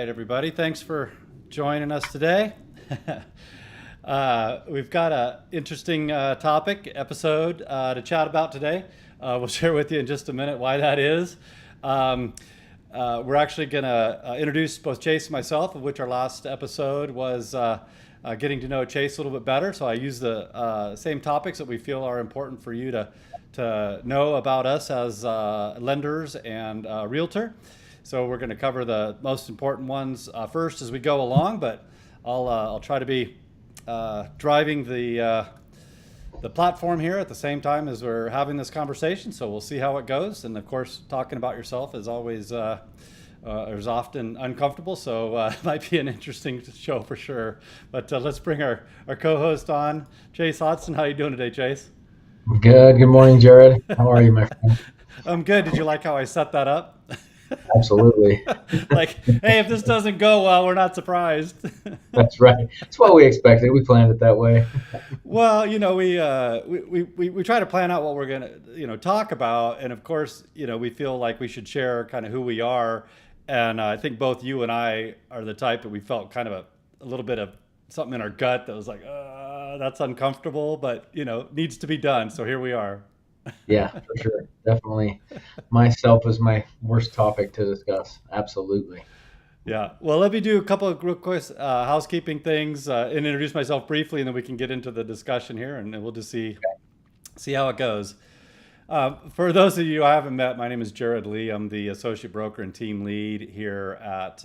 right, everybody. Thanks for joining us today. We've got an interesting episode to chat about today. We'll share with you in just a minute why that is. We're actually going to introduce both Chase and myself, of which our last episode was getting to know Chase a little bit better. So I use the same topics that we feel are important for you to know about us as lenders and realtor. So we're going to cover the most important ones first as we go along, but I'll try to be driving the platform here at the same time as we're having this conversation. So we'll see how it goes. And of course, talking about yourself is always is often uncomfortable. So it might be an interesting show for sure. But let's bring our co-host on, Chase Hodson. How are you doing today, Chase? Good. Good morning, Jerod. How are you, my friend? I'm good. Did you like how I set that up? Absolutely. Like, hey, if this doesn't go well, we're not surprised. That's right. It's what we expected. We planned it that way. Well, we try to plan out what we're gonna talk about, and of course, we feel like we should share kind of who we are, and I think both you and I are the type that we felt kind of a little bit of something in our gut that was like, that's uncomfortable, but needs to be done. So here we are. Yeah, for sure. Definitely. Myself is my worst topic to discuss. Absolutely. Yeah. Well, let me do a couple of real quick housekeeping things and introduce myself briefly, and then we can get into the discussion here, and then we'll just see how it goes. For those of you who I haven't met, my name is Jerod Lee. I'm the associate broker and team lead here at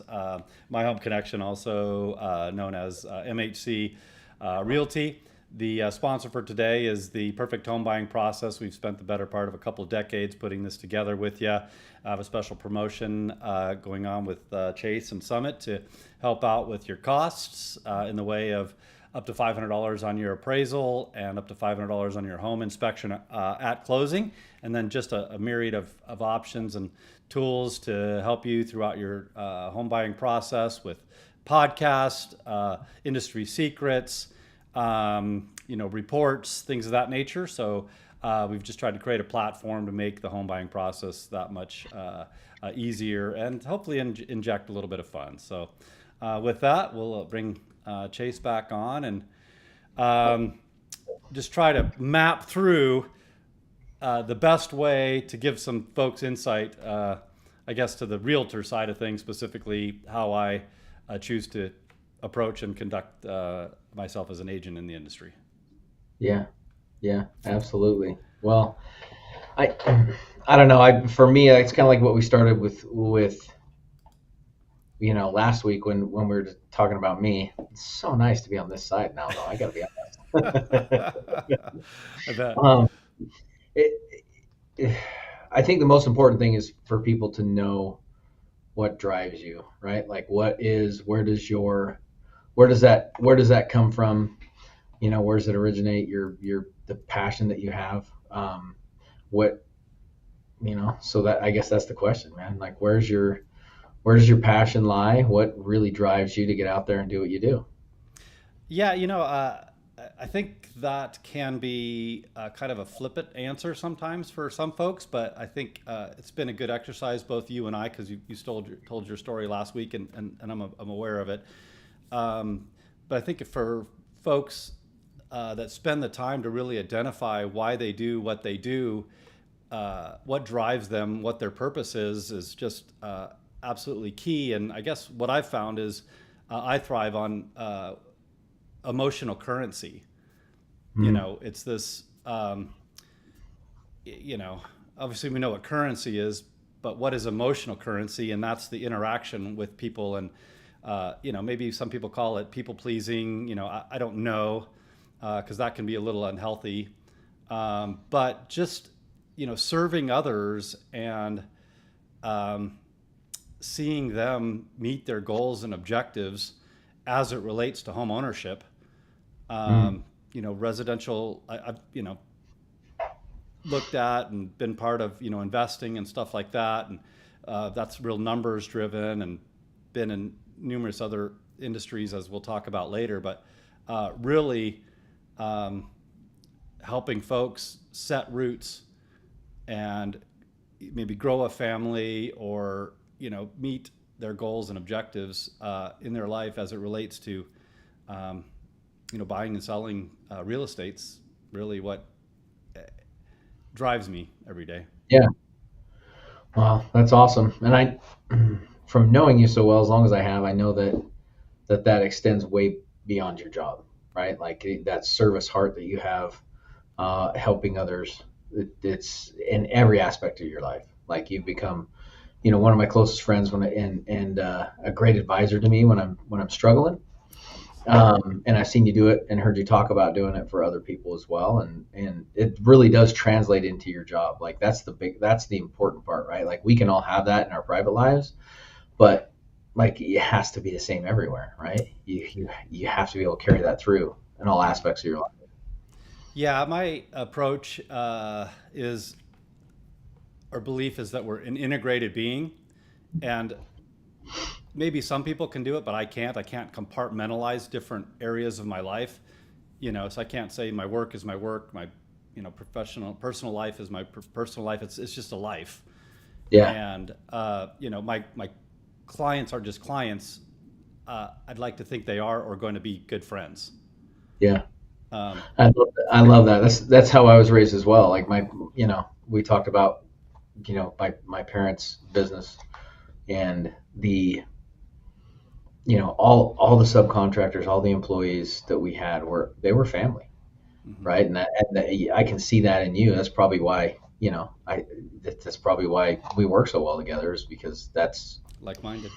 My Home Connection, also known as MHC Realty. The sponsor for today is the Perfect Home Buying Process. We've spent the better part of a couple of decades putting this together with you. I have a special promotion going on with Chase and Summit to help out with your costs in the way of up to $500 on your appraisal and up to $500 on your home inspection at closing, and then just a myriad of options and tools to help you throughout your home buying process with podcast, industry secrets, reports, things of that nature. So we've just tried to create a platform to make the home buying process that much easier and hopefully inject a little bit of fun. So with that, we'll bring Chase back on and just try to map through the best way to give some folks insight, I guess, to the realtor side of things, specifically how I choose to approach and conduct myself as an agent in the industry. Yeah, absolutely. Well, I don't know. For me, it's kind of like what we started with last week when we were talking about me. It's so nice to be on this side now, though. I got to be honest. I bet. It, it, I think the most important thing is for people to know what drives you, right? Like, where does that come from? Where does it originate? The passion that you have. What, so that, I guess that's the question, man. Like, where does your passion lie? What really drives you to get out there and do what you do? Yeah, I think that can be kind of a flippant answer sometimes for some folks, but I think it's been a good exercise, both you and I, because you told your story last week, and I'm aware of it. But I think for folks that spend the time to really identify why they do what they do, what drives them, what their purpose is just absolutely key. And I guess what I've found is I thrive on emotional currency. It's this, obviously we know what currency is, but what is emotional currency? And that's the interaction with people. And, maybe some people call it people pleasing, I don't know, because that can be a little unhealthy. But just, serving others and seeing them meet their goals and objectives as it relates to home ownership. Residential, I've looked at and been part of, investing and stuff like that. And that's real numbers driven, and been in numerous other industries, as we'll talk about later. But really helping folks set roots and maybe grow a family, or meet their goals and objectives in their life as it relates to, um, buying and selling real estate's really what drives me every day. Yeah. Well, that's awesome. And from knowing you so well, as long as I have, I know that extends way beyond your job, right? Like that service heart that you have, helping others. It's in every aspect of your life. Like you've become, one of my closest friends and a great advisor to me when I'm struggling. And I've seen you do it and heard you talk about doing it for other people as well. And it really does translate into your job. Like that's the important part, right? Like we can all have that in our private lives, but like it has to be the same everywhere, right? You have to be able to carry that through in all Yeah. aspects of your life. Yeah, my approach is, or belief is that we're an integrated being, and maybe some people can do it, but I can't. I can't compartmentalize different areas of my life. So I can't say my work is my work, my professional personal life is my personal life. It's just a life, Yeah. and my clients are just clients. I'd like to think they are or going to be good friends. Yeah. Um, I love that. That's how I was raised as well. Like we talked about, my parents' business and all the subcontractors, all the employees that we had were family, mhm. right? And I can see that in you. That's probably why, that's probably why we work so well together is because that's Like-minded.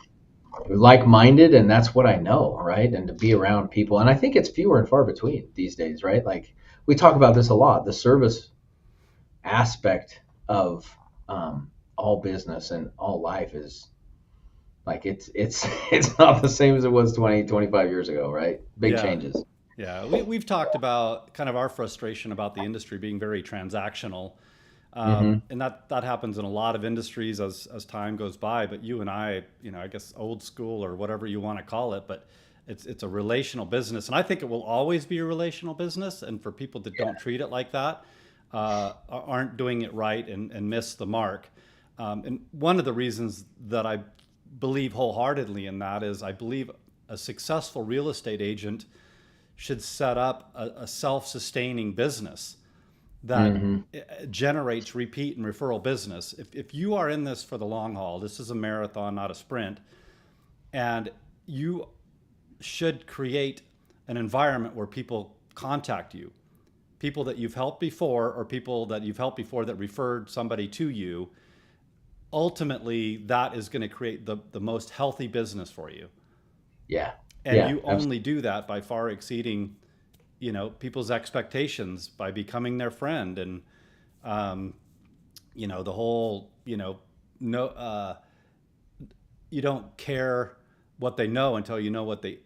like-minded, and that's what I know, right? And to be around people, and I think it's fewer and far between these days, right? Like we talk about this a lot, the service aspect of all business and all life is like it's not the same as it was 20, 25 years ago, right? Big Yeah. changes. Yeah, we've talked about kind of our frustration about the industry being very transactional, Hmm. and that happens in a lot of industries as time goes by. But you and I, I guess old school or whatever you want to call it, but it's a relational business, and I think it will always be a relational business. And for people that don't treat it like that, aren't doing it right and miss the mark. And one of the reasons that I believe wholeheartedly in that is I believe a successful real estate agent should set up a self-sustaining business that Hmm. generates repeat and referral business. If you are in this for the long haul, this is a marathon, not a sprint, and you should create an environment where people contact you, people that you've helped before or people that you've helped before that referred somebody to you. Ultimately, that is going to create the most healthy business for you. Yeah. And Yeah. you only do that by far exceeding people's expectations by becoming their friend and um, the whole no you don't care what they know until you know what they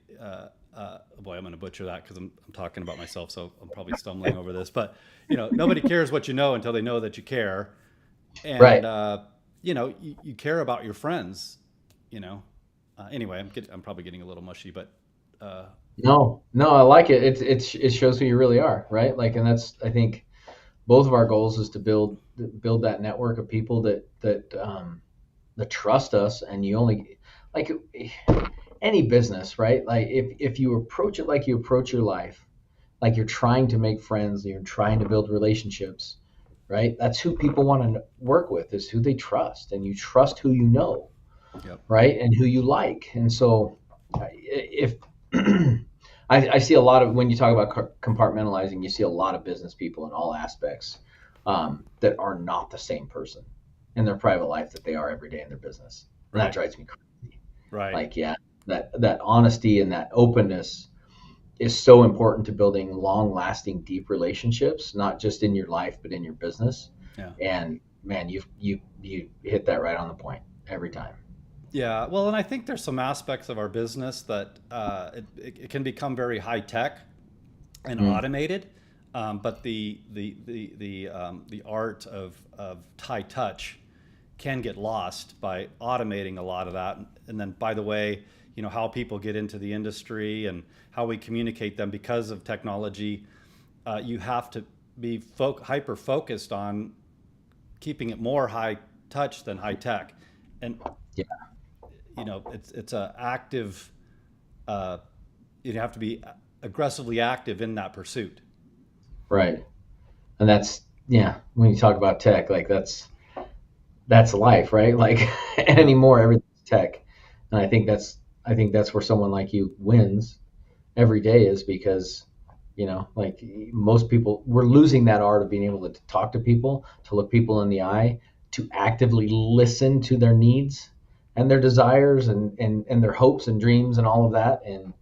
boy, I'm going to butcher that because I'm talking about myself, so I'm probably stumbling over this, but nobody cares what you know until they know that you care. And Right. you care about your friends. you know Anyway, I'm probably getting a little mushy, but uh, No, I like it. It shows who you really are, right? Like, and that's I think both of our goals is to build that network of people that trust us, and you only like any business, right? Like if you approach it like you approach your life, like you're trying to make friends, you're trying to build relationships, right? That's who people want to work with, is who they trust, and you trust who you know, yep. right? And who you like. And so if I see a lot of when you talk about compartmentalizing, you see a lot of business people in all aspects that are not the same person in their private life that they are every day in their business, and that Right. drives me crazy. Right. Like, yeah, that honesty and that openness is so important to building long-lasting, deep relationships, not just in your life but in your business. Yeah. And man, you hit that right on the point every time. Yeah. Well, and I think there's some aspects of our business that it can become very high tech and Mm, automated, but the art of high touch can get lost by automating a lot of that. And then, by the way, how people get into the industry and how we communicate them because of technology. You have to be hyper focused on keeping it more high touch than high tech. And yeah. it's a active. Uh, you have to be aggressively active in that pursuit. Right. And that's, yeah, when you talk about tech, like that's life, right? Like Yeah. anymore, everything's tech. And I think that's where someone like you wins every day, is because, like most people, we're losing that art of being able to talk to people, to look people in the eye, to actively listen to their needs and their desires, and their hopes and dreams and all of that. And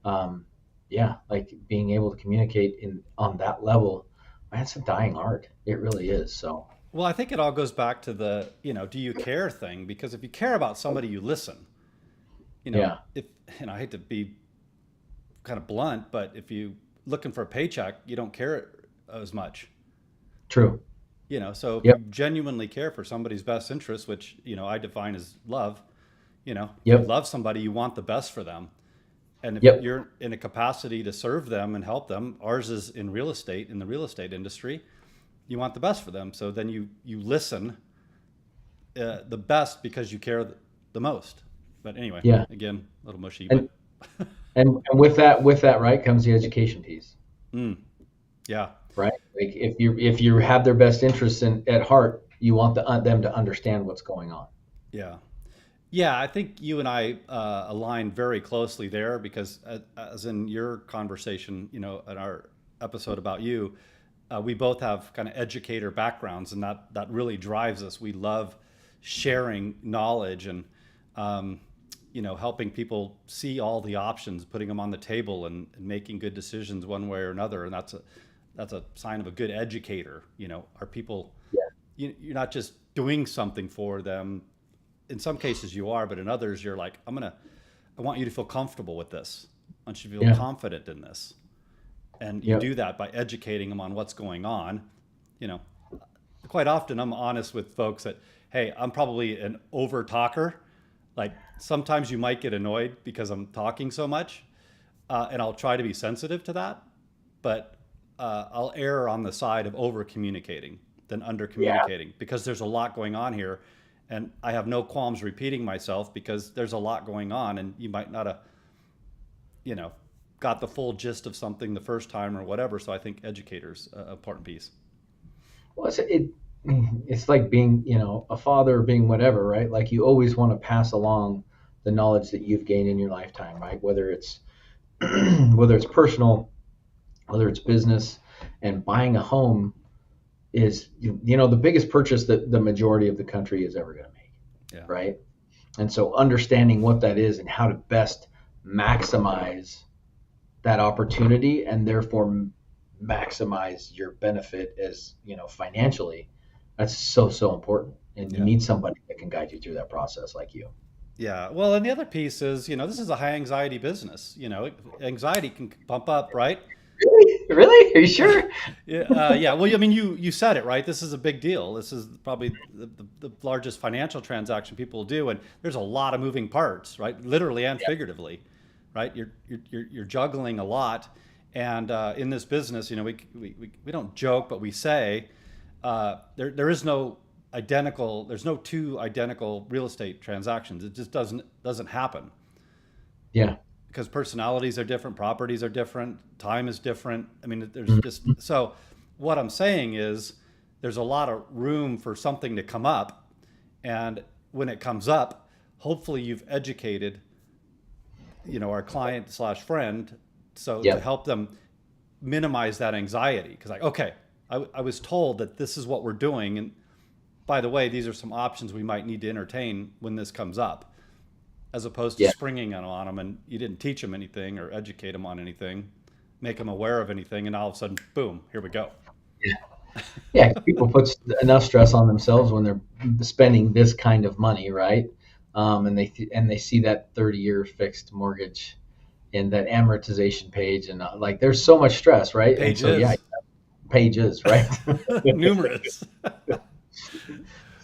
um, yeah, like being able to communicate on that level, man, it's a dying art. It really is. So Well, I think it all goes back to the, do you care thing? Because if you care about somebody, you listen. yeah, If, I hate to be kind of blunt, but if you looking for a paycheck, you don't care as much. true. So if Yep, you genuinely care for somebody's best interest, which, I define as love, if you yep, love somebody, you want the best for them. And if yep, you're in a capacity to serve them and help them, ours is in real estate, in the real estate industry, you want the best for them. So then you listen the best because you care the most. But anyway, yeah. again, a little mushy, And but and with that right comes the education piece, mm, yeah. right? Like if you have their best interests at heart, you want them to understand what's going on. Yeah. Yeah, I think you and I align very closely there because, as in your conversation, in our episode about you, we both have kind of educator backgrounds, and that really drives us. We love sharing knowledge and, helping people see all the options, putting them on the table, and making good decisions one way or another. And that's a sign of a good educator. Are people, Yeah, you're not just doing something for them. In some cases you are, but in others you're like, I want you to feel comfortable with this. I want you to feel yeah, confident in this. And you yep, do that by educating them on what's going on. You know, Quite often I'm honest with folks that, hey, I'm probably an over talker. Like sometimes you might get annoyed because I'm talking so much, and I'll try to be sensitive to that, but I'll err on the side of over communicating than under yeah, communicating because there's a lot going on here, and I have no qualms repeating myself because there's a lot going on, and you might not have, you know, got the full gist of something the first time or whatever. So I think educators an important piece. well, it's like being, a father, or being whatever, right? Like you always want to pass along the knowledge that you've gained in your lifetime, right? Whether it's whether it's personal, whether it's business. And buying a home is, the biggest purchase that the majority of the country is ever going to make, Yeah. right? And so understanding what that is and how to best maximize that opportunity, and therefore maximize your benefit as, financially, that's so important. And you Yeah. need somebody that can guide you through that process, like you. Yeah. Well, and the other piece is, this is a high anxiety business. Anxiety can pump up, right? Really? Are you sure? Yeah. Yeah. Well, I mean, you said it, right? This is a big deal. This is probably the largest financial transaction people do, and there's a lot of moving parts, right? Literally and figuratively, right? You're juggling a lot, and in this business, we don't joke, but we say there is no identical. There's no two identical real estate transactions. It just doesn't happen Yeah. because personalities are different, properties are different, time is different. I mean, there's just Mhm. so. What I'm saying is, there's a lot of room for something to come up, and when it comes up, hopefully you've educated, our client slash friend, so to Yep. help them minimize that anxiety. Because like, okay, I was told that this is what we're doing, and by the way, these are some options we might need to entertain when this comes up, as opposed to Yeah. springing on them and you didn't teach them anything or educate them on anything, make them aware of anything, and all of a sudden, boom, here we go. Yeah. 'Cause people put enough stress on themselves when they're spending this kind of money, right? And they see that 30-year fixed mortgage and that amortization page, and like there's so much stress, right? And so yeah, Pages, pages, right? numerous.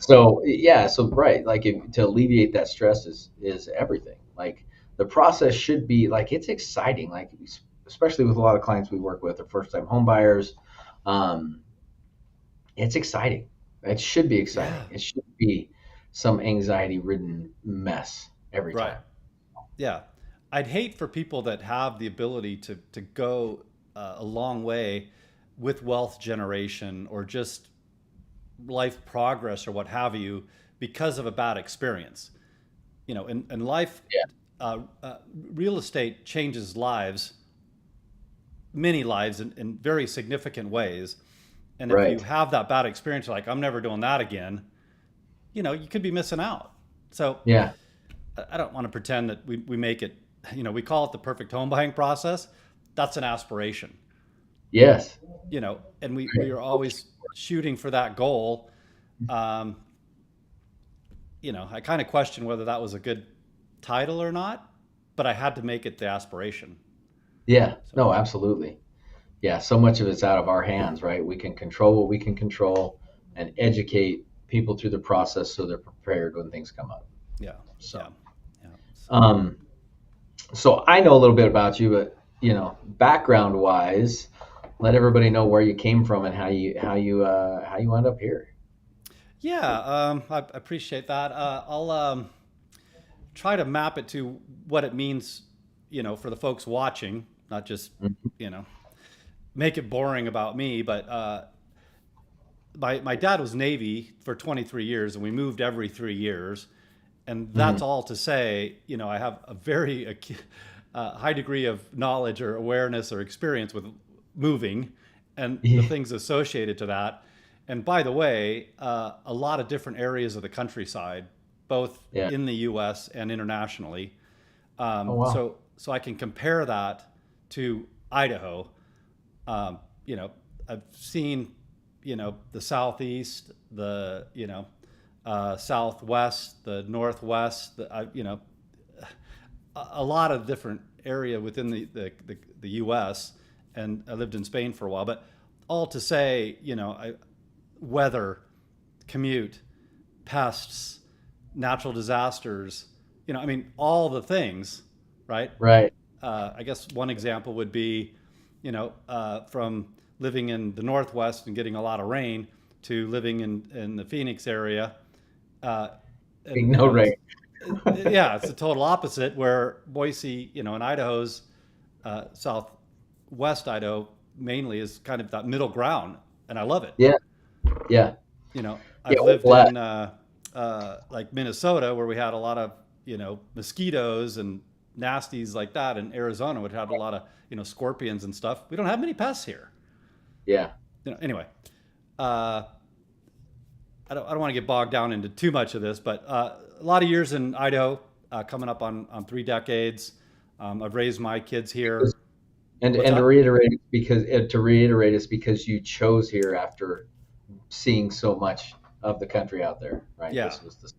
So yeah, so right, like to alleviate that stress is everything. Like the process should be like, it's exciting, like especially with a lot of clients we work with, or first time home buyers. Um, it's exciting. It should be exciting. Yeah. It should be some anxiety ridden mess. every Right. time. Yeah. I'd hate for people that have the ability to go a long way with wealth generation or just life progress or what have you because of a bad experience. In life, Yeah. uh, uh, real estate changes lives, many lives in very significant ways. And if you Right. have that bad experience, you're like, I'm never doing that again, you could be missing out. So Yeah. I don't want to pretend that we make it, we call it the perfect home buying process. That's an aspiration, Yes. and we are always shooting for that goal. Um, I kind of question whether that was a good title or not, but I had to make it the aspiration. Yeah. So, No, absolutely. Yeah. So much of it's out of our hands, right? We can control what we can control and educate people through the process so they're prepared when things come up. yeah, So, yeah, yeah. So, um, so I know a little bit about you, but background wise, let everybody know where you came from and how you end up here. yeah, I appreciate that. I'll try to map it to what it means, for the folks watching, not just, Mhm. you know, make it boring about me, but my dad was Navy for 23 years, and we moved every 3 years. And that's Mhm. all to say, I have a very high degree of knowledge or awareness or experience with moving and the Yeah. things associated to that. And by the way, a lot of different areas of the countryside, both Yeah. in the U.S. and internationally. Oh wow. So I can compare that to Idaho. Um, you know, I've seen, the southeast, the southwest, the northwest. A lot of different area within the U.S. And I lived in Spain for a while. But all to say, weather, commute, pests, natural disasters. I mean, all the things, right? Right. I guess one example would be, from living in the Northwest and getting a lot of rain to living in the Phoenix area. Uh, and, No rain. yeah, it's the total opposite where Boise, in Idaho's southwest Idaho mainly is kind of that middle ground. And I love it. Yeah. Yeah. Yeah. I've We're lived blessed. in like Minnesota where we had a lot of mosquitoes and nasties like that. In Arizona, which had a lot of scorpions and stuff. We don't have many pests here. Yeah. Anyway, uh, I don't want to get bogged down into too much of this, but a lot of years in Idaho, coming up on 3 decades. I've raised my kids Because, here. and What's and to that? reiterate, it's because you chose here after seeing so much of the country out there, right? Yeah, This was the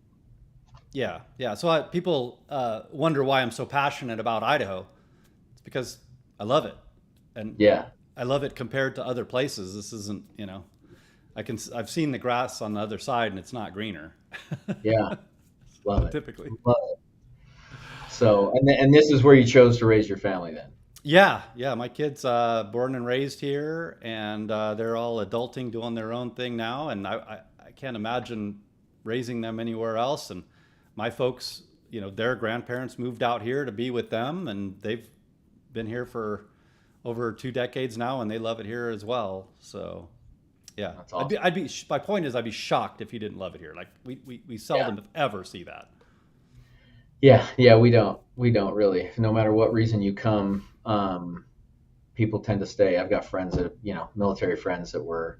yeah, yeah. So people wonder why I'm so passionate about Idaho. It's because I love it, and yeah, I love it compared to other places. This isn't, I've seen the grass on the other side, and it's not greener. yeah, love it, Typically. love it. So, and this is where you chose to raise your family then. Yeah, yeah. My kids born and raised here, and they're all adulting, doing their own thing now. And I can't imagine raising them anywhere else. And my folks, their grandparents moved out here to be with them, and they've been here for over 2 decades now, and they love it here as well. So yeah, That's I'd be, awesome. I'd be. My point is, I'd be shocked if you didn't love it here. Like we Yeah, seldom ever see that. yeah, yeah. We don't really. No matter what reason you come, people tend to stay. I've got friends that military friends that were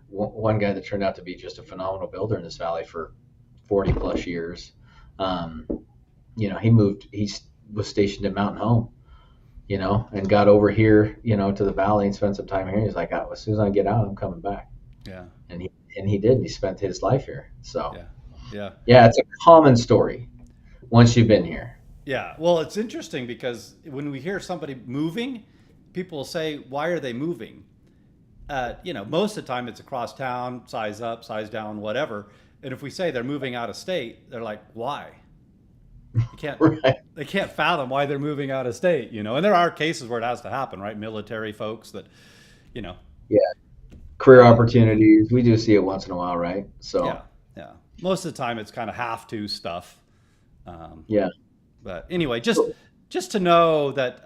one guy that turned out to be just a phenomenal builder in this valley for 40 plus years. Um, he was stationed at Mountain Home, and got over here, to the valley and spent some time here. He's like, oh, as soon as I get out, I'm coming back. Yeah, And he did. He spent his life here. So, yeah, yeah. yeah, it's a common story once you've been here. Yeah, well, it's interesting because when we hear somebody moving, people will say, "Why are they moving?" Most of the time it's across town, size up, size down, whatever. And if we say they're moving out of state, they're like, "Why?" You can't. Right. They can't fathom why they're moving out of state. And there are cases where it has to happen, right? Military folks that, you know, Yeah. Career uh, opportunities. We do see it once in a while, right? yeah, So, yeah. Most of the time it's kind of have to stuff. Um, Yeah. but anyway, So, just to know that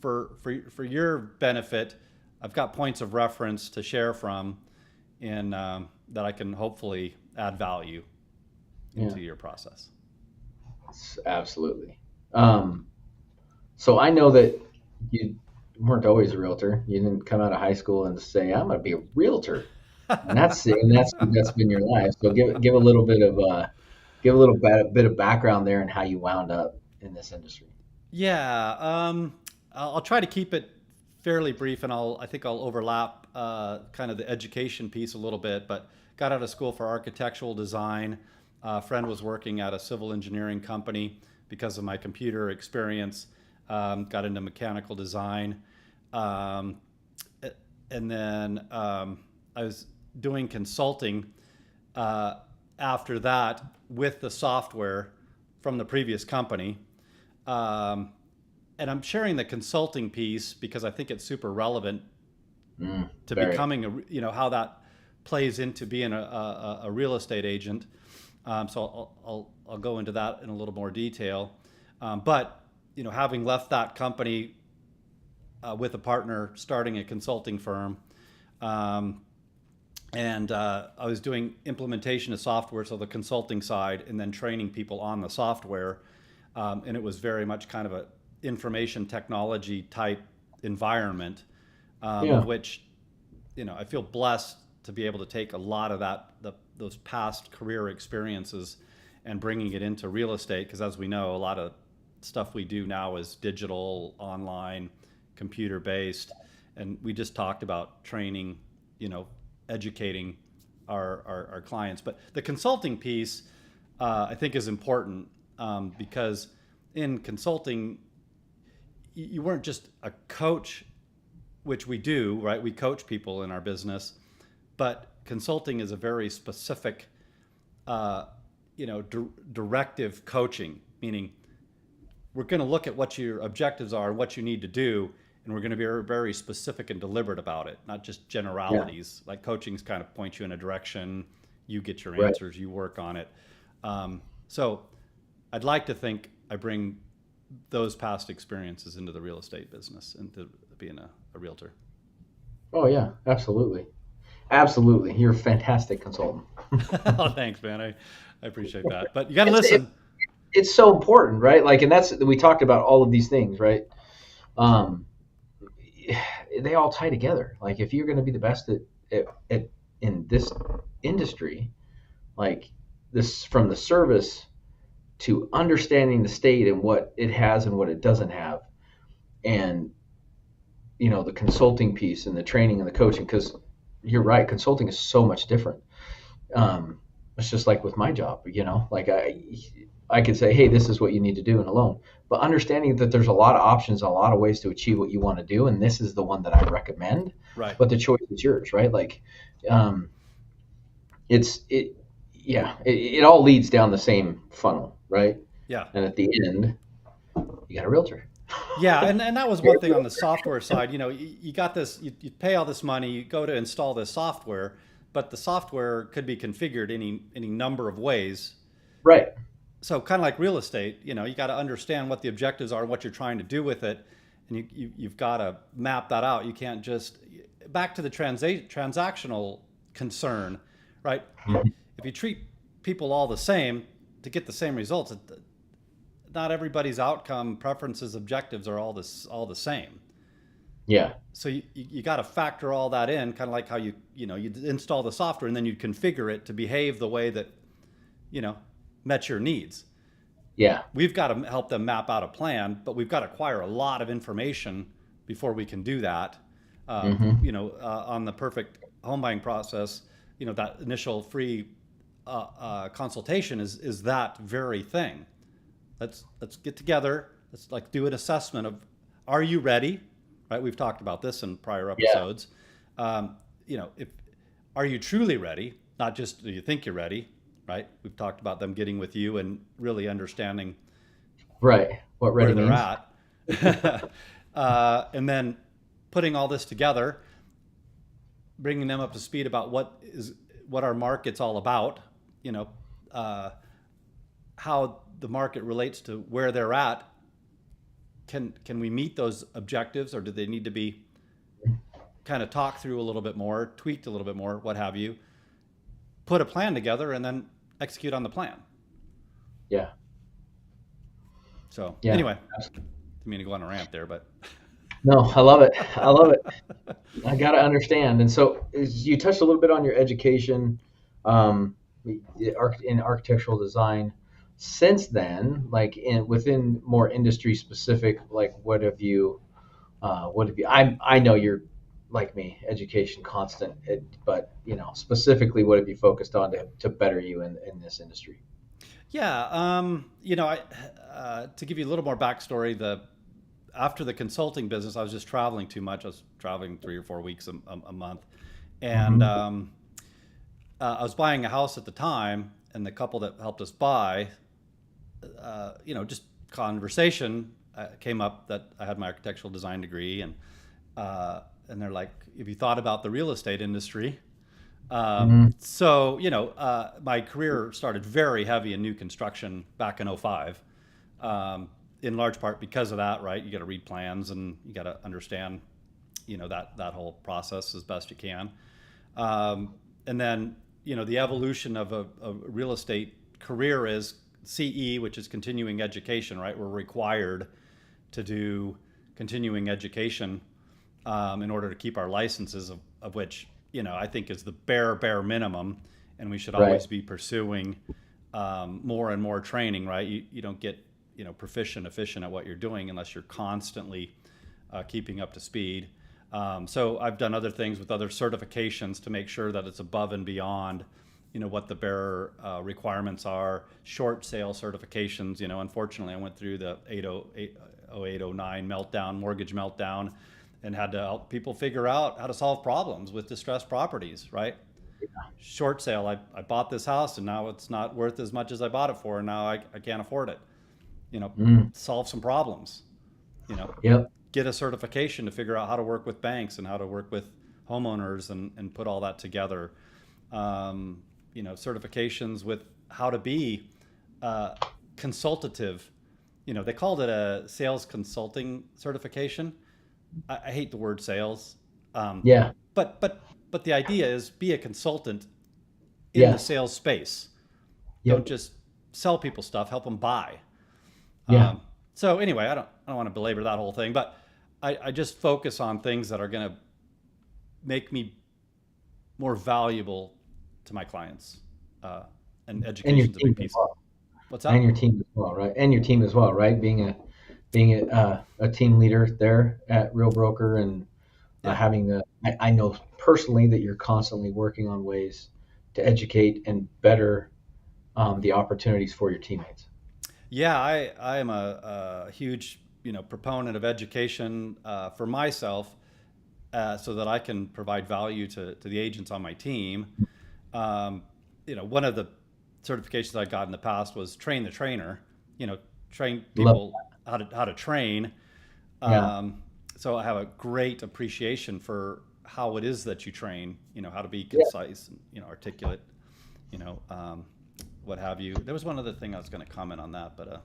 for your benefit, I've got points of reference to share from, and that I can hopefully add value yeah, into your process. absolutely. Um, so I know that you weren't always a realtor. You didn't come out of high school and say, "I'm going to be a realtor," and that's been your life. So give a little bit of bit of background there and how you wound up in this industry. Yeah, I'll try to keep it fairly brief, and I think I'll overlap kind of the education piece a little bit. But got out of school for architectural design. A friend was working at a civil engineering company because of my computer experience. Got into mechanical design, um, and then I was doing consulting uh, after that with the software from the previous company. Um, and I'm sharing the consulting piece because I think it's super relevant to Very. becoming how that plays into being a real estate agent. So I'll go into that in a little more detail. But having left that company with a partner, starting a consulting firm, um, and I was doing implementation of software, so the consulting side, and then training people on the software. And it was very much kind of a information technology type environment, of Yeah. which I feel blessed to be able to take a lot of those past career experiences and bringing it into real estate, because as we know, a lot of stuff we do now is digital, online, computer based, and we just talked about training, you know, educating our clients. But the consulting piece, I think, is important, because in consulting, you weren't just a coach, which we do, right? We coach people in our business, but consulting is a very specific, uh, directive coaching, meaning we're going to look at what your objectives are and what you need to do, and we're going to be very, very specific and deliberate about it, not just Yeah. generalities. Like coaching's kind of point you in a direction, you get your Right. answers, you work on it. So I'd like to think I bring those past experiences into the real estate business, into being a realtor. Oh yeah. Absolutely. Absolutely. You're a fantastic consultant. Oh, thanks, man. I appreciate that. But you got to It's it, listen. it's so important, right? Like, and that's we talked about all of these things, right? Um, they all tie together. Like, if you're going to be the best at in this industry, like this, from the service to understanding the state and what it has and what it doesn't have, and the consulting piece and the training and the coaching, because you're right, consulting is so much different. It's just like with my job, like I could say, hey, this is what you need to do in a loan, but understanding that there's a lot of options, a lot of ways to achieve what you want to do, and this is the one that I recommend, Right. but the choice is yours, right? Like, um, it's it yeah, it all leads down the same funnel, right? Yeah. And at the end, you got a realtor. Yeah, and that was one thing on the software side. You got this, you pay all this money, you go to install this software, but the software could be configured any number of ways. Right. So kind of like real estate, you got to understand what the objectives are and what you're trying to do with it, and you've got to map that out. You can't just back to the transactional concern, right? Mhm. If you treat people all the same to get the same results, not everybody's outcome preferences objectives are all the same. Yeah. So you got to factor all that in, kind of like how you install the software and then you configure it to behave the way that you know met your needs. Yeah. We've got to help them map out a plan, but we've got to acquire a lot of information before we can do that. Hmm. On the perfect home buying process, that initial free consultation is that very thing. Let's get together. Let's like do an assessment of, are you ready? Right? We've talked about this in prior Yeah. episodes. If are you truly ready? Not just do you think you're ready, right? We've talked about them getting with you and really understanding Right. What ready where they're means. at, and then putting all this together, bringing them up to speed about what our market's all about. You know, uh, how the market relates to where they're at. Can we meet those objectives, or do they need to be kind of talked through a little bit more, tweaked a little bit more, what have you? Put a plan together and then execute on the plan. Yeah. So Yeah. anyway, didn't mean to go on a rant there, but No, I love it. I love it. I got to understand. And so you touched a little bit on your education um, in architectural design. Since then, like within more industry specific, like what have you, I know you're like me, education constant, but specifically what have you focused on to better you in this industry? yeah, to give you a little more backstory, the after the consulting business, I was just traveling too much. I was traveling 3 or 4 weeks a month, and Hmm. I was buying a house at the time, and the couple that helped us buy, just conversation came up that I had my architectural design degree, and they're like, "Have you thought about the real estate industry?" Hmm. My career started very heavy in new construction back in '05, in large part because of that, right? You got to read plans and you got to understand, that whole process as best you can. And then, the evolution of a real estate career is CE, which is continuing education, right? We're required to do continuing education in order to keep our licenses, of which, I think is the bare minimum. And we should Right. always be pursuing more and more training, right? You don't get, proficient, efficient at what you're doing unless you're constantly keeping up to speed. So I've done other things with other certifications to make sure that it's above and beyond, what the bare requirements are. Short sale certifications. Unfortunately, I went through the 0809 meltdown, mortgage meltdown, and had to help people figure out how to solve problems with distressed properties. Right. Short sale. I bought this house and now it's not worth as much as I bought it for, and now I can't afford it. You know, Mm. Solve some problems. You know, Yep. get a certification to figure out how to work with banks and how to work with homeowners and put all that together. Certifications with how to be consultative. They called it a sales consulting certification. I hate the word sales, um, Yeah. but the idea is be a consultant in the Yes. sales space. Don't Yep. just sell people stuff, help them buy. Yeah. So anyway, I don't want to belabor that whole thing, but I just focus on things that are going to make me more valuable to my clients, and And your education's a team big as piece of it. well. What's And that? your team as well, right? And your team as well, right? Being a team leader there at Real Broker, and Yeah, having I know personally that you're constantly working on ways to educate and better the opportunities for your teammates. yeah. I am a huge proponent of education for myself, so that I can provide value to the agents on my team. Um, One of the certifications I got in the past was train the trainer. Train Love people how to train. Yeah. Um, so I have a great appreciation for how it is that you train. How to be Yeah. concise and articulate. You know, um, what have you. There was one other thing I was going to comment on that, but it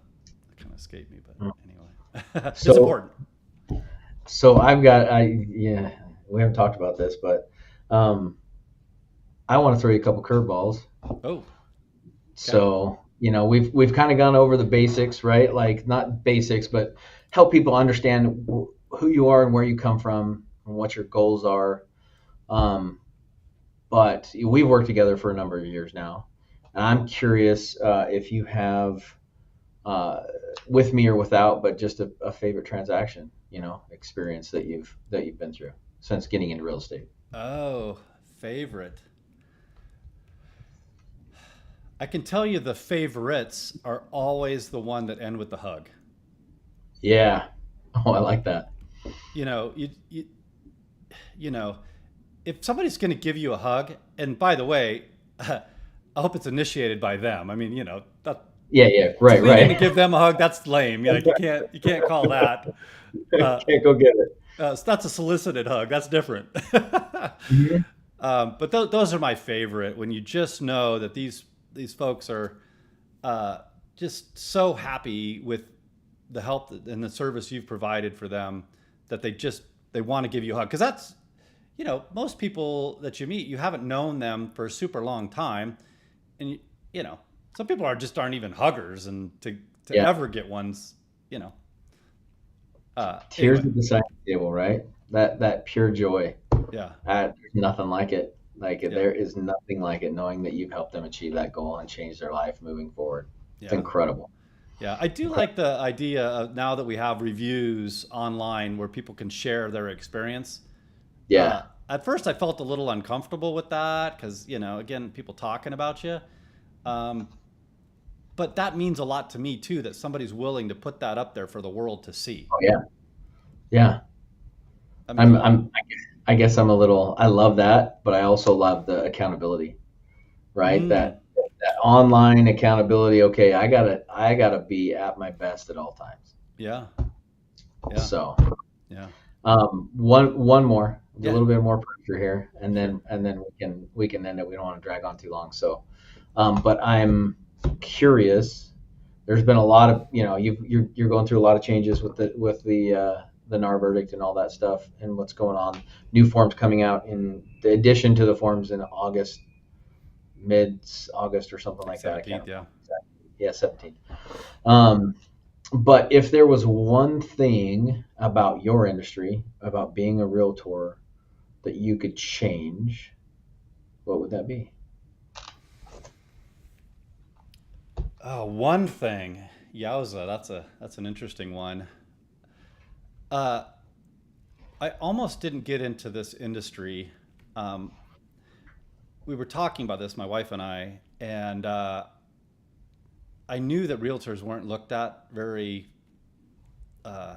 kind of escaped me. But anyway, it's So important. I've got yeah, we haven't talked about this, but um, I want to throw you a couple curveballs. Oh, okay. So, we've kind of gone over the basics, right? Like not basics, but help people understand who you are and where you come from and what your goals are. Um, but we've worked together for a number of years now, and I'm curious if you have, uh, with me or without, but just a favorite transaction, experience that you've been through since getting into real estate. Oh, favorite. I can tell you the favorites are always the one that end with the hug. Yeah. Oh, I like that. You know, you know, if somebody's going to give you a hug, and by the way, I hope it's initiated by them. I mean, that Yeah. Yeah. to Right. lean in to Right. give them a hug, that's lame. Like you can't call that. Uh, Can't go get it. so that's a solicited hug. That's different. Mhm. But those are my favorite when you just know that these folks are just so happy with the help and the service you've provided for them that they want to give you a hug because that's most people that you meet, you haven't known them for a super long time, and you know some people aren't even huggers, and to Yeah. ever get one's you know Tears anyway. at the side of the table, right? That pure joy. Yeah, There's nothing like it. Like yeah, there is nothing like it knowing that you've helped them achieve that goal and change their life moving forward. It's yeah, incredible. yeah. I do Incredible. like the idea of now that we have reviews online where people can share their experience. Yeah. At first I felt a little uncomfortable with that because again, people talking about you. um, but that means a lot to me too, that somebody's willing to put that up there for the world to see. Oh yeah. Yeah. That means a lot. I guess I'm a little, I love that, but I also love the accountability, right? Mm, That online accountability. Okay. I gotta be at my best at all times. yeah, yeah, So, yeah, one more, a yeah, little bit more pressure here, sure. and then we can end it. We don't want to drag on too long. So, but I'm curious. There's been a lot of you're going through a lot of changes with the NAR verdict and all that stuff and what's going on. New forms coming out in the addition to the forms in August, mid August or something Like like that. I can't 17th, remember yeah. exactly. Yeah, 17. Um, but if there was one thing about your industry, about being a realtor, that you could change, what would that be? Oh, one thing. Yowza, that's an interesting one. Uh, I almost didn't get into this industry. Um, we were talking about this, my wife and and I knew that realtors weren't looked at very. Uh,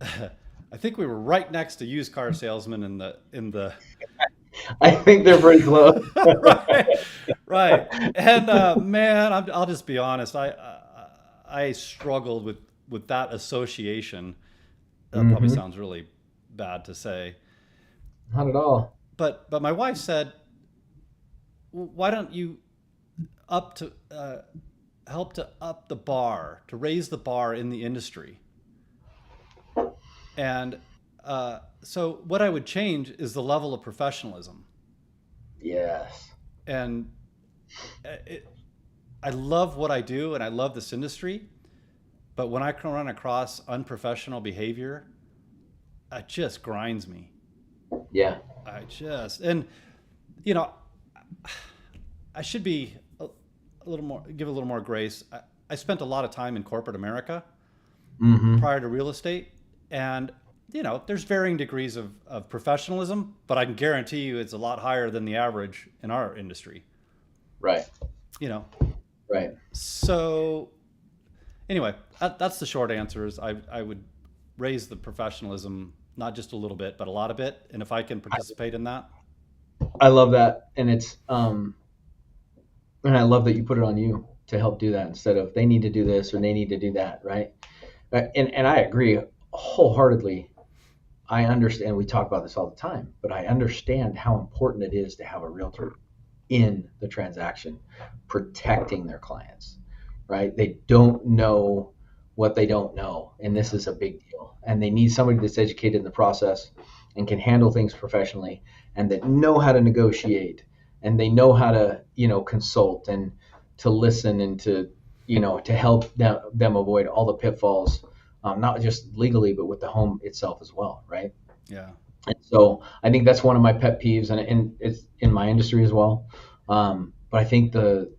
I think we were right next to used car salesmen in the I think they're pretty close. right, right. And man, I'll just be honest. I struggled with that association. That probably Hmm. sounds really bad to say, Not at all. but my wife said, "Why don't you up to help to up the bar, to raise the bar in the industry?" And so what I would change is the level of professionalism. Yes. And it, I love what I do and I love this industry, but when I can run across unprofessional behavior, it just grinds me. Yeah. And you know, I should be a little more, give a little more grace. I spent a lot of time in corporate America Hmm. prior to real estate, and there's varying degrees of professionalism, but I can guarantee you it's a lot higher than the average in our industry. Right. You know, Right. so anyway, that's the short answer. Is I would raise the professionalism not just a little bit, but a lot of it, and if I can participate in that, I love that, and I love that you put it on you to help do that instead of they need to do this or they need to do that, right? And I agree wholeheartedly. I understand. We talk about this all the time, but I understand how important it is to have a realtor in the transaction, protecting their clients, right? They don't know what they don't know, and this yeah, is a big deal. And they need somebody that's educated in the process and can handle things professionally, and that know how to negotiate, and they know how to, consult and to listen and to help them avoid all the pitfalls, not just legally, but with the home itself as well, right? yeah, And so I think that's one of my pet peeves, and it's in my industry as well. But I think the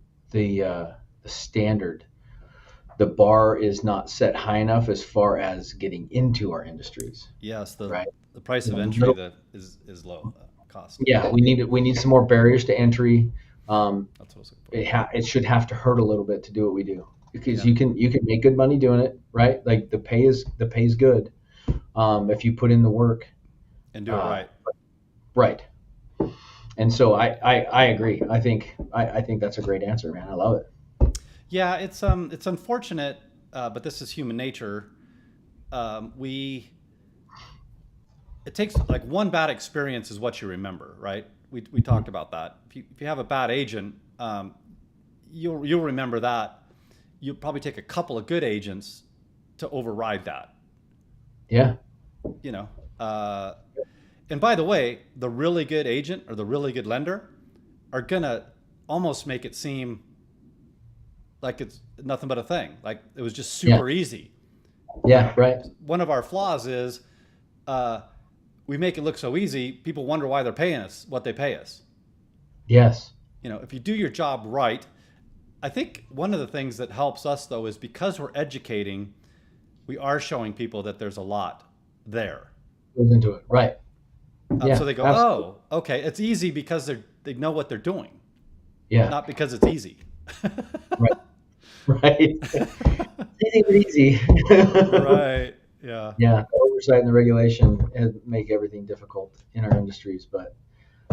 standard, the bar is not set high enough as far as getting into our industries, yes, right? the price of entry Little, that is low cost. yeah, we need some more barriers to entry. Um, That's what I was looking for. it should have to hurt a little bit to do what we do because Yeah, you can make good money doing it, right? Like the pay is good, if you put in the work, and do it uh, right. right. And so I agree. I think that's a great answer, man. I love it. Yeah, it's unfortunate, but this is human nature. We It takes like one bad experience is what you remember, right? We talked about that. If you have a bad agent, you'll remember that. You'll probably take a couple of good agents to override that. Yeah. You know, uh, and by the way, the really good agent or the really good lender are gonna almost make it seem like it's nothing but a thing. Like it was just Yeah. super easy. You Yeah. know, Right. one of our flaws is uh, we make it look so easy. People wonder why they're paying us what they pay us. Yes. You know, if you do your job right, I think one of the things that helps us though is because we're educating, we are showing people that there's a lot there. Goes into it. Right. So Yeah. they go, Absolutely. oh, okay, it's easy because they know what they're doing, Yeah. not because it's easy. Right. Right. Easy but easy. Right. Yeah. Yeah. The oversight and the regulation make everything difficult in our industries, but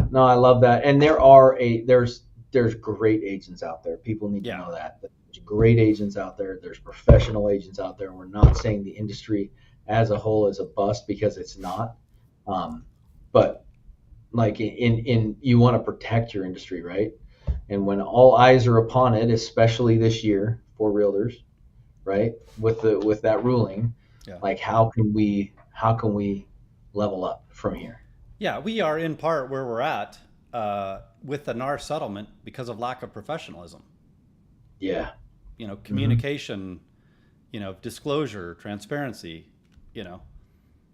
no, I love that. And there's great agents out there. People need to Yeah. know that. There's great agents out there. There's professional agents out there. We're not saying the industry as a whole is a bust because it's not. Um, but like in you want to protect your industry, right? And when all eyes are upon it, especially this year for realtors, right? With that ruling, Yeah. like how can we level up from here? Yeah. We are in part where we're at with the NAR settlement because of lack of professionalism. Yeah. You know, Hmm. communication, you know, disclosure, transparency, you know.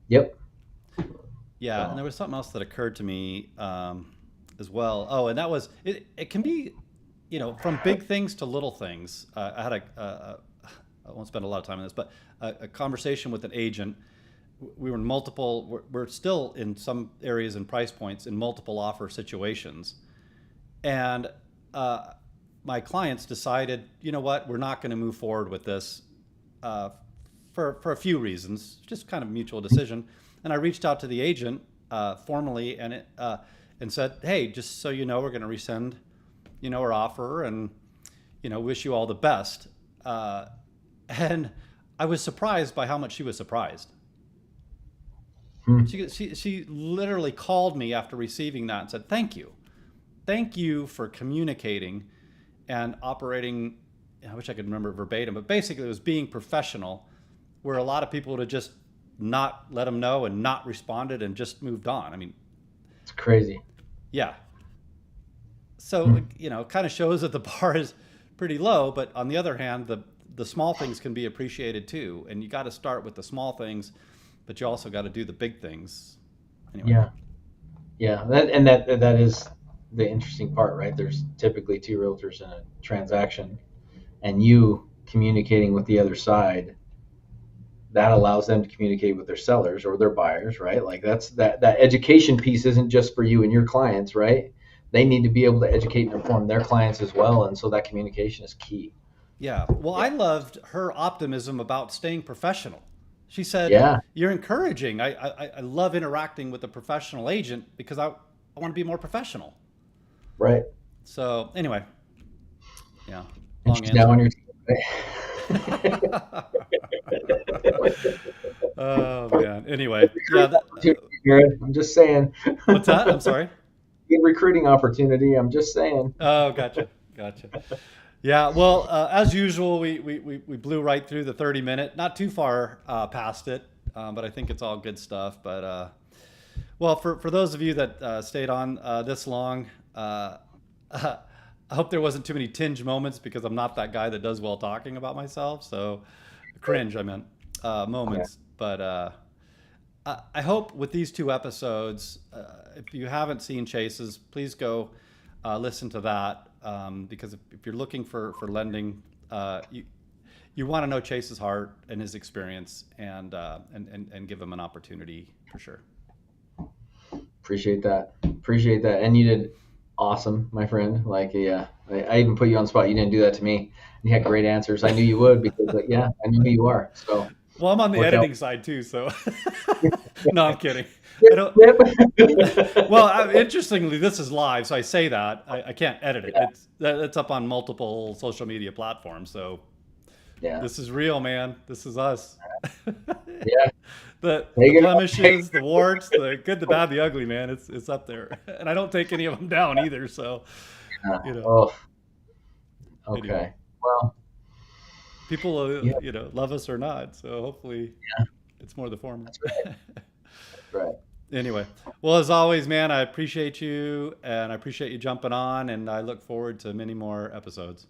Yep. Yeah. And So there was something else that occurred to me as well. Oh, and that was it can be, you know, from big things to little things. I had I won't spend a lot of time on this, but a conversation with an agent. We were in multiple, we're still in some areas and price points in multiple offer situations. And uh, my clients decided, you know what, we're not going to move forward with this uh, for a few reasons, just kind of mutual decision. And I reached out to the agent formally and said, hey, just so you know, we're going to rescind, you know, our offer and, you know, wish you all the best. Uh, and I was surprised by how much she was surprised. hmm. She literally called me after receiving that and said, thank you for communicating and operating. I wish I could remember verbatim, but basically it was being professional, where a lot of people would have just not let them know and not responded and just moved on. I mean, It's crazy. yeah. So Hmm. you know, it kind of shows that the bar is pretty low, but on the other hand, the small things can be appreciated too, and you got to start with the small things, but you also got to do the big things. Anyway, Yeah. Yeah. That is the interesting part, right? There's typically two realtors in a transaction, and you communicating with the other side, that allows them to communicate with their sellers or their buyers, right? Like that education piece isn't just for you and your clients, right? They need to be able to educate and inform their clients as well, and so that communication is key. yeah. Well, Yeah. I loved her optimism about staying professional. She said, Yeah. "You're encouraging. I love interacting with a professional agent because I want to be more professionsional." Right. So anyway, yeah, And long she's now on answer. your team. Oh man. Anyway, yeah. Good. I'm just saying. What's that? I'm sorry. Good recruiting opportunity. I'm just saying. Oh, gotcha, gotcha. Yeah. Well, as usual, we blew right through the 30 minute, not too far past it, but I think it's all good stuff. But well, for those of you that stayed on this long, I hope there wasn't too many tinge moments because I'm not that guy that does well talking about myself. So cringe, I meant Yeah. moments. But I hope with these two episodes, if you haven't seen Chase's, please go listen to that because if you're looking for lending, you want to know Chase's heart and his experience and give him an opportunity for sure. Appreciate that. Appreciate that. And you did awesome, my friend. Like, yeah, I even put you on the spot. You didn't do that to me. You had great answers. I knew you would because, like, yeah, I knew who you are. So Well, I'm on the worked out. editing side too, so no, I'm kidding. I Yep. don't. Yep. Well, interestingly, this is live, so I say that I can't edit it. It's up on multiple social media platforms, so Yeah. this is real, man. This is us. Yeah. The Take it up. blemishes, the warts, the good, the bad, the ugly, man. It's up there, and I don't take any of them down either. So, you know, Oh, Anyway, Okay. Well, people, yeah, love us or not. So hopefully yeah, it's more the former. that's right. That's right. Anyway, well, as always, man, I appreciate you and I appreciate you jumping on, and I look forward to many more episodes.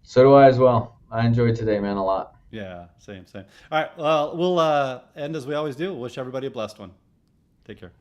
So do I as well. I enjoyed today, man, a lot. Yeah, same, same. All right, well, we'll end as we always do. Wish everybody a blessed one. Take care.